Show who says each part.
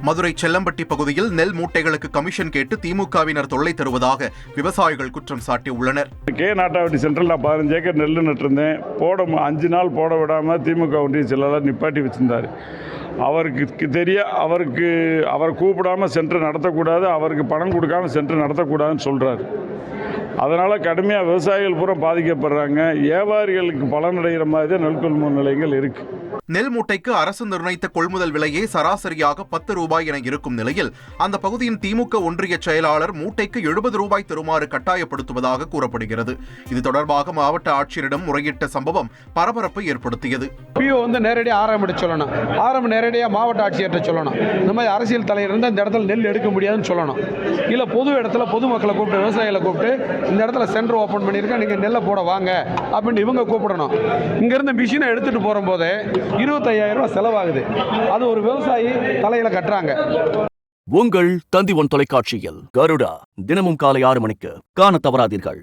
Speaker 1: மதுரை செல்லம்பட்டி பகுதியில் நெல் மூட்டைகளுக்கு கமிஷன் கேட்டு திமுகவினர் தொல்லை தருவதாக விவசாயிகள் குற்றம் சாட்டியுள்ளனர்.
Speaker 2: கே நாட்டாவட்டி சென்ட்ரல் நான் 15 ஏக்கர் நெல் நட்டிருந்தேன். 5 நாள் போட விடாமல் திமுக ஒன்றிய செயலாளர் நிப்பாட்டி வச்சிருந்தார். அவருக்கு அவரை கூப்பிடாமல் சென்டர் நடத்தக்கூடாது, அவருக்கு பணம் கொடுக்காமல் சென்டர் நடத்தக்கூடாதுன்னு சொல்கிறார். அதனால் கடுமையாக விவசாயிகள் பூரா பாதிக்கப்படுறாங்க. வியாபாரிகளுக்கு பலனடைகிற மாதிரி தான் நெல் கொள்முதல் நிலையங்கள் இருக்குது.
Speaker 1: நெல் மூட்டைக்கு அரசு நிர்ணயித்த கொள்முதல் விலையே சராசரியாக 10 ரூபாய் என இருக்கும் நிலையில் அந்த பகுதியின் திமுக ஒன்றிய செயலாளர் மூட்டைக்கு 70 ரூபாய் தருமாறு கட்டாயப்படுத்துவதாக கூறப்படுகிறது. இது தொடர்பாக மாவட்ட ஆட்சியரிடம் முறையிட்ட சம்பவம் பரபரப்பை ஏற்படுத்தியது.
Speaker 3: பிஓ நேரடியாக ஆரம்பிட்டு சொல்லணும், நேரடியாக மாவட்ட ஆட்சியர்கிட்ட சொல்லணும். இந்த மாதிரி அரசியல் தலைவர் இருந்தால் இந்த இடத்துல நெல் எடுக்க முடியாதுன்னு சொல்லணும். இல்லை பொது இடத்துல பொதுமக்களை கூப்பிட்டு விவசாயிகளை கூப்பிட்டு இந்த இடத்துல சென்டர் ஓப்பன் பண்ணியிருக்கேன், நீங்கள் நெல்லை போட வாங்க அப்படின்னு இவங்க கூப்பிடணும். இங்கேருந்து மிஷினை எடுத்துகிட்டு போகும்போது 25,000 ரூபாய் செலவாகுது. அது ஒரு விவசாயி தலையில கட்டுறாங்க.
Speaker 4: உங்கள் தந்தி ஒன் தொலைக்காட்சியில் கருடா தினமும் காலை 6 மணிக்கு காண தவறாதீர்கள்.